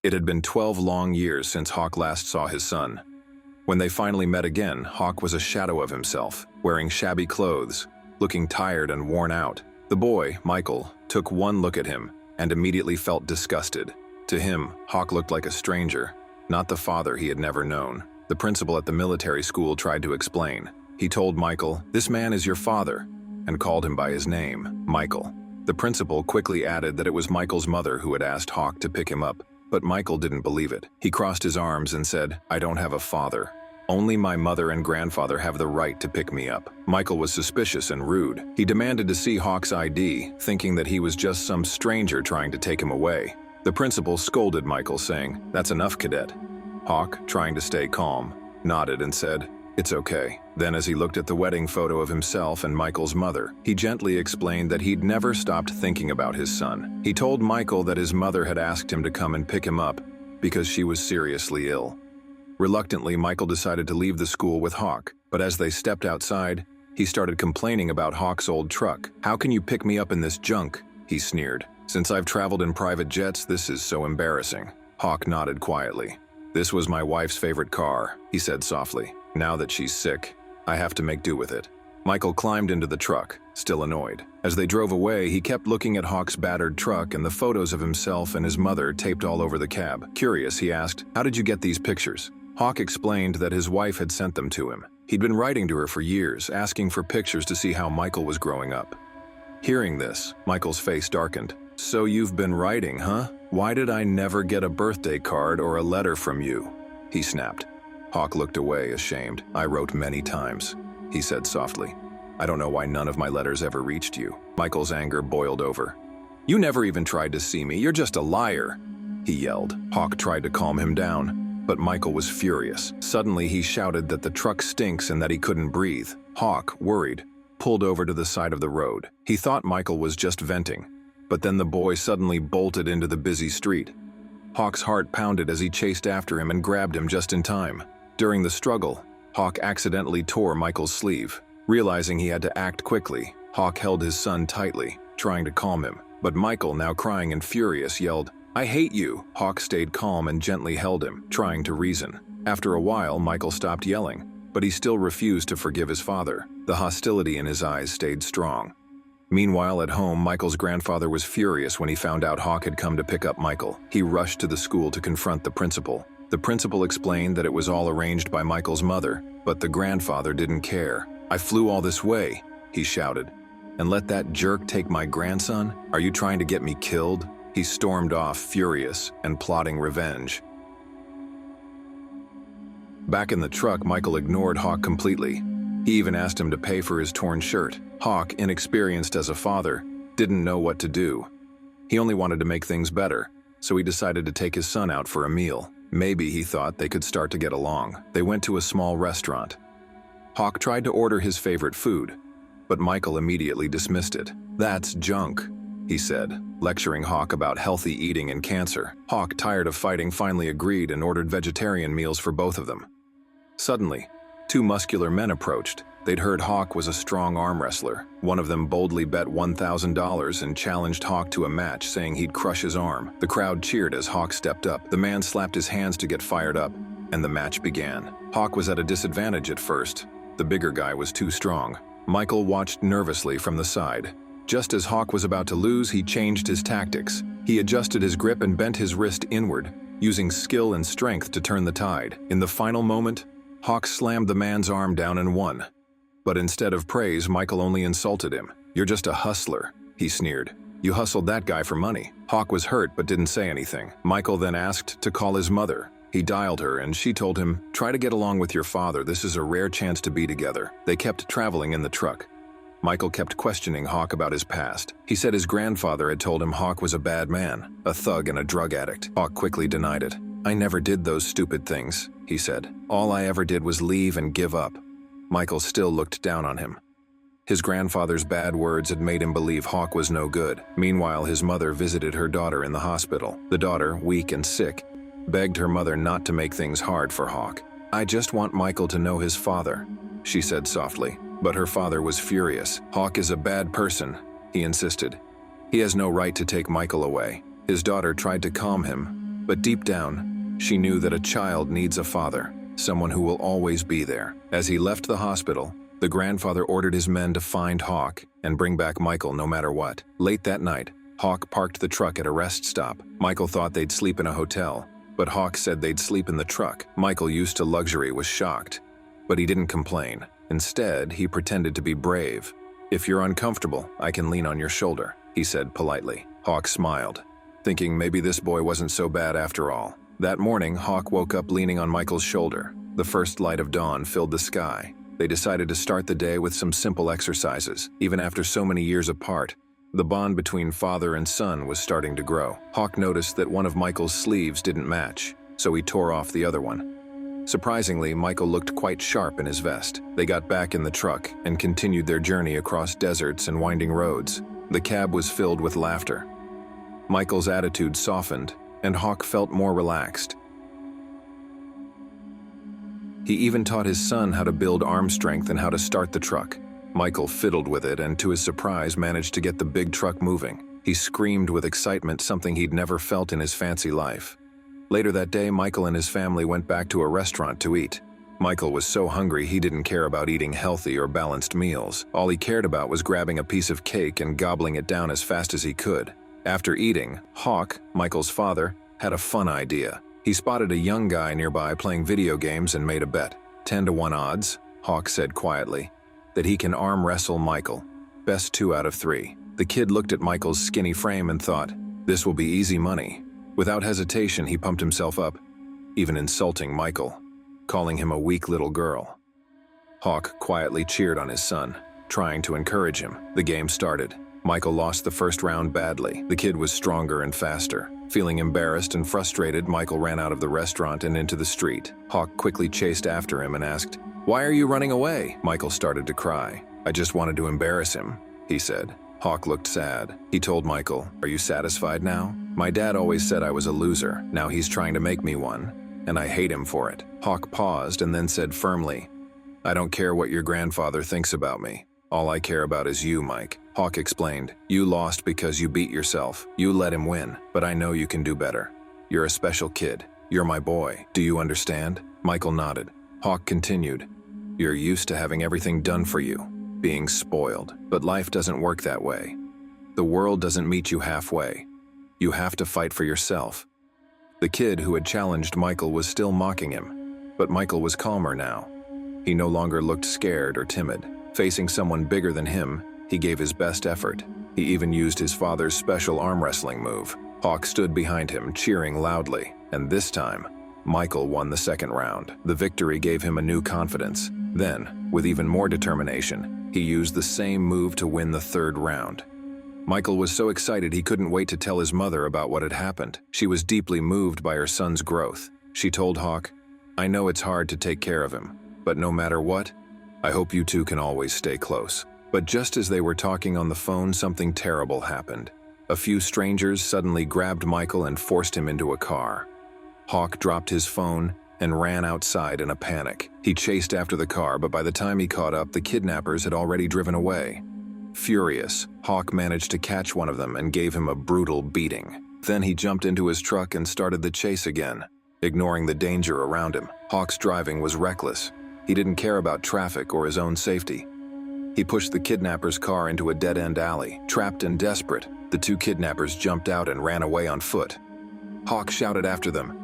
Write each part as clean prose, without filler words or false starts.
It had been 12 long years since Hawk last saw his son. When they finally met again, Hawk was a shadow of himself, wearing shabby clothes, looking tired and worn out. The boy, Michael, took one look at him and immediately felt disgusted. To him, Hawk looked like a stranger, not the father he had never known. The principal at the military school tried to explain. He told Michael, "This man is your father," and called him by his name, Michael. The principal quickly added that it was Michael's mother who had asked Hawk to pick him up, but Michael didn't believe it. He crossed his arms and said, "I don't have a father. Only my mother and grandfather have the right to pick me up." Michael was suspicious and rude. He demanded to see Hawk's ID, thinking that he was just some stranger trying to take him away. The principal scolded Michael, saying, "That's enough, cadet." Hawk, trying to stay calm, nodded and said, "It's okay." Then as he looked at the wedding photo of himself and Michael's mother, he gently explained that he'd never stopped thinking about his son. He told Michael that his mother had asked him to come and pick him up because she was seriously ill. Reluctantly, Michael decided to leave the school with Hawk, but as they stepped outside, he started complaining about Hawk's old truck. "How can you pick me up in this junk?" he sneered. "Since I've traveled in private jets, this is so embarrassing." Hawk nodded quietly. "This was my wife's favorite car," he said softly. "Now that she's sick, I have to make do with it." Michael climbed into the truck, still annoyed. As they drove away, he kept looking at Hawk's battered truck and the photos of himself and his mother taped all over the cab. Curious, he asked, "How did you get these pictures?" Hawk explained that his wife had sent them to him. He'd been writing to her for years, asking for pictures to see how Michael was growing up. Hearing this, Michael's face darkened. "So you've been writing, huh? Why did I never get a birthday card or a letter from you?" he snapped. Hawk looked away, ashamed. "I wrote many times," he said softly. "I don't know why none of my letters ever reached you." Michael's anger boiled over. "You never even tried to see me. You're just a liar," he yelled. Hawk tried to calm him down, but Michael was furious. Suddenly, he shouted that the truck stinks and that he couldn't breathe. Hawk, worried, pulled over to the side of the road. He thought Michael was just venting, but then the boy suddenly bolted into the busy street. Hawk's heart pounded as he chased after him and grabbed him just in time. During the struggle, Hawk accidentally tore Michael's sleeve. Realizing he had to act quickly, Hawk held his son tightly, trying to calm him. But Michael, now crying and furious, yelled, "I hate you!" Hawk stayed calm and gently held him, trying to reason. After a while, Michael stopped yelling, but he still refused to forgive his father. The hostility in his eyes stayed strong. Meanwhile, at home, Michael's grandfather was furious when he found out Hawk had come to pick up Michael. He rushed to the school to confront the principal. The principal explained that it was all arranged by Michael's mother, but the grandfather didn't care. "I flew all this way," he shouted, "and let that jerk take my grandson? Are you trying to get me killed?" He stormed off, furious and plotting revenge. Back in the truck, Michael ignored Hawk completely. He even asked him to pay for his torn shirt. Hawk, inexperienced as a father, didn't know what to do. He only wanted to make things better, so he decided to take his son out for a meal. Maybe, he thought, they could start to get along. They went to a small restaurant. Hawk tried to order his favorite food, but Michael immediately dismissed it. "That's junk," he said, lecturing Hawk about healthy eating and cancer. Hawk, tired of fighting, finally agreed and ordered vegetarian meals for both of them. Suddenly, two muscular men approached. They'd heard Hawk was a strong arm wrestler. One of them boldly bet $1,000 and challenged Hawk to a match, saying he'd crush his arm. The crowd cheered as Hawk stepped up. The man slapped his hands to get fired up, and the match began. Hawk was at a disadvantage at first. The bigger guy was too strong. Michael watched nervously from the side. Just as Hawk was about to lose, he changed his tactics. He adjusted his grip and bent his wrist inward, using skill and strength to turn the tide. In the final moment, Hawk slammed the man's arm down and won. But instead of praise, Michael only insulted him. "You're just a hustler," he sneered. "You hustled that guy for money." Hawk was hurt but didn't say anything. Michael then asked to call his mother. He dialed her and she told him, "Try to get along with your father. This is a rare chance to be together." They kept traveling in the truck. Michael kept questioning Hawk about his past. He said his grandfather had told him Hawk was a bad man, a thug and a drug addict. Hawk quickly denied it. "I never did those stupid things," he said. "All I ever did was leave and give up." Michael still looked down on him. His grandfather's bad words had made him believe Hawk was no good. Meanwhile, his mother visited her daughter in the hospital. The daughter, weak and sick, begged her mother not to make things hard for Hawk. "I just want Michael to know his father," she said softly. But her father was furious. "Hawk is a bad person," he insisted. "He has no right to take Michael away." His daughter tried to calm him, But deep down, she knew that a child needs a father, someone who will always be there. As he left the hospital, the grandfather ordered his men to find Hawk and bring back Michael no matter what. Late that night, Hawk parked the truck at a rest stop. Michael thought they'd sleep in a hotel, but Hawk said they'd sleep in the truck. Michael, used to luxury, was shocked, but he didn't complain. Instead, he pretended to be brave. "If you're uncomfortable, I can lean on your shoulder," he said politely. Hawk smiled, thinking maybe this boy wasn't so bad after all. That morning, Hawk woke up leaning on Michael's shoulder. The first light of dawn filled the sky. They decided to start the day with some simple exercises. Even after so many years apart, the bond between father and son was starting to grow. Hawk noticed that one of Michael's sleeves didn't match, so he tore off the other one. Surprisingly, Michael looked quite sharp in his vest. They got back in the truck and continued their journey across deserts and winding roads. The cab was filled with laughter. Michael's attitude softened, and Hawk felt more relaxed. He even taught his son how to build arm strength and how to start the truck. Michael fiddled with it and, to his surprise, managed to get the big truck moving. He screamed with excitement, something he'd never felt in his fancy life. Later that day, Michael and his family went back to a restaurant to eat. Michael was so hungry he didn't care about eating healthy or balanced meals. All he cared about was grabbing a piece of cake and gobbling it down as fast as he could. After eating, Hawk, Michael's father, had a fun idea. He spotted a young guy nearby playing video games and made a bet. 10-to-1 odds, Hawk said quietly, that he can arm wrestle Michael. Best 2 out of 3. The kid looked at Michael's skinny frame and thought, this will be easy money. Without hesitation, he pumped himself up, even insulting Michael, calling him a weak little girl. Hawk quietly cheered on his son, trying to encourage him. The game started. Michael lost the first round badly. The kid was stronger and faster. Feeling embarrassed and frustrated, Michael ran out of the restaurant and into the street. Hawk quickly chased after him and asked, "Why are you running away?" Michael started to cry. "I just wanted to embarrass him," he said. Hawk looked sad. He told Michael, "Are you satisfied now? My dad always said I was a loser. Now he's trying to make me one, and I hate him for it." Hawk paused and then said firmly, "I don't care what your grandfather thinks about me. All I care about is you, Mike." Hawk explained, "You lost because you beat yourself. You let him win, but I know you can do better. You're a special kid. You're my boy. Do you understand?" Michael nodded. Hawk continued, "You're used to having everything done for you, being spoiled. But life doesn't work that way. The world doesn't meet you halfway. You have to fight for yourself." The kid who had challenged Michael was still mocking him, but Michael was calmer now. He no longer looked scared or timid. Facing someone bigger than him, he gave his best effort. He even used his father's special arm wrestling move. Hawk stood behind him, cheering loudly, and this time, Michael won the second round. The victory gave him a new confidence. Then, with even more determination, he used the same move to win the third round. Michael was so excited he couldn't wait to tell his mother about what had happened. She was deeply moved by her son's growth. She told Hawk, "I know it's hard to take care of him, but no matter what, I hope you two can always stay close." But just as they were talking on the phone, something terrible happened. A few strangers suddenly grabbed Michael and forced him into a car. Hawk dropped his phone and ran outside in a panic. He chased after the car, but by the time he caught up, the kidnappers had already driven away. Furious, Hawk managed to catch one of them and gave him a brutal beating. Then he jumped into his truck and started the chase again, ignoring the danger around him. Hawk's driving was reckless. He didn't care about traffic or his own safety. He pushed the kidnapper's car into a dead-end alley. Trapped and desperate, the 2 kidnappers jumped out and ran away on foot. Hawk shouted after them,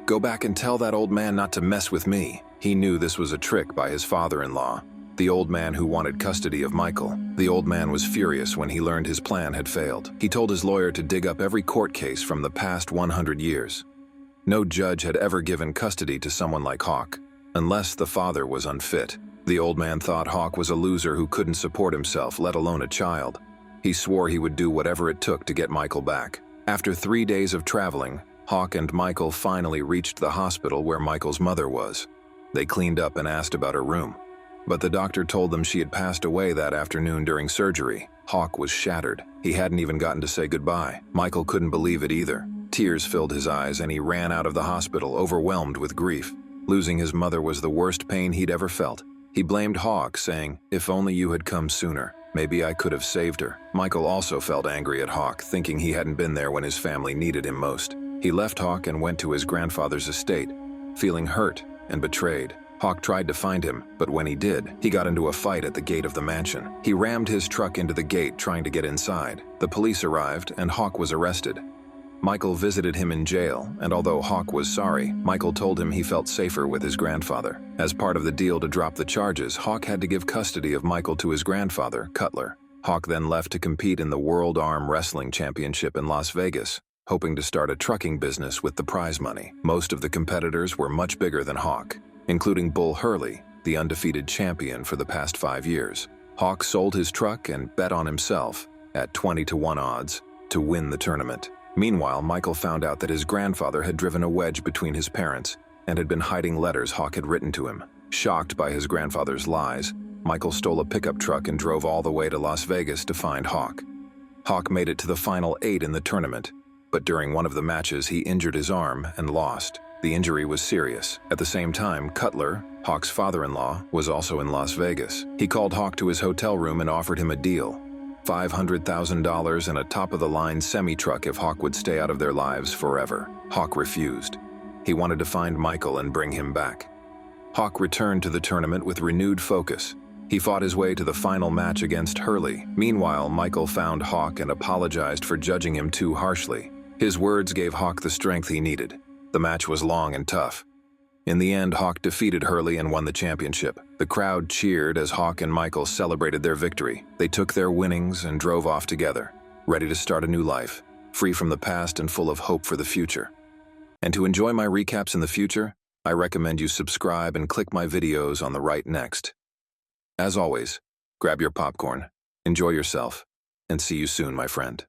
"Go back and tell that old man not to mess with me." He knew this was a trick by his father-in-law, the old man who wanted custody of Michael. The old man was furious when he learned his plan had failed. He told his lawyer to dig up every court case from the past 100 years. No judge had ever given custody to someone like Hawk, unless the father was unfit. The old man thought Hawk was a loser who couldn't support himself, let alone a child. He swore he would do whatever it took to get Michael back. After 3 days of traveling, Hawk and Michael finally reached the hospital where Michael's mother was. They cleaned up and asked about her room, but the doctor told them she had passed away that afternoon during surgery. Hawk was shattered. He hadn't even gotten to say goodbye. Michael couldn't believe it either. Tears filled his eyes and he ran out of the hospital, overwhelmed with grief. Losing his mother was the worst pain he'd ever felt. He blamed Hawk, saying, "If only you had come sooner. Maybe I could have saved her. Michael also felt angry at Hawk, thinking he hadn't been there when his family needed him most. He left Hawk and went to his grandfather's estate, feeling hurt and betrayed. Hawk tried to find him, but when he did, he got into a fight at the gate of the mansion. He rammed his truck into the gate trying to get inside. The police arrived and Hawk was arrested. Michael visited him in jail, and although Hawk was sorry, Michael told him he felt safer with his grandfather. As part of the deal to drop the charges, Hawk had to give custody of Michael to his grandfather, Cutler. Hawk then left to compete in the World Arm Wrestling Championship in Las Vegas, hoping to start a trucking business with the prize money. Most of the competitors were much bigger than Hawk, including Bull Hurley, the undefeated champion for the past 5 years. Hawk sold his truck and bet on himself, at 20-to-1 odds, to win the tournament. Meanwhile, Michael found out that his grandfather had driven a wedge between his parents and had been hiding letters Hawk had written to him. Shocked by his grandfather's lies, Michael stole a pickup truck and drove all the way to Las Vegas to find Hawk. Hawk made it to the final 8 in the tournament, but during one of the matches he injured his arm and lost. The injury was serious. At the same time, Cutler, Hawk's father-in-law, was also in Las Vegas. He called Hawk to his hotel room and offered him a deal: $500,000 and a top-of-the-line semi-truck if Hawk would stay out of their lives forever. Hawk refused. He wanted to find Michael and bring him back. Hawk returned to the tournament with renewed focus. He fought his way to the final match against Hurley. Meanwhile, Michael found Hawk and apologized for judging him too harshly. His words gave Hawk the strength he needed. The match was long and tough. In the end, Hawk defeated Hurley and won the championship. The crowd cheered as Hawk and Michael celebrated their victory. They took their winnings and drove off together, ready to start a new life, free from the past and full of hope for the future. And to enjoy my recaps in the future, I recommend you subscribe and click my videos on the right next. As always, grab your popcorn, enjoy yourself, and see you soon, my friend.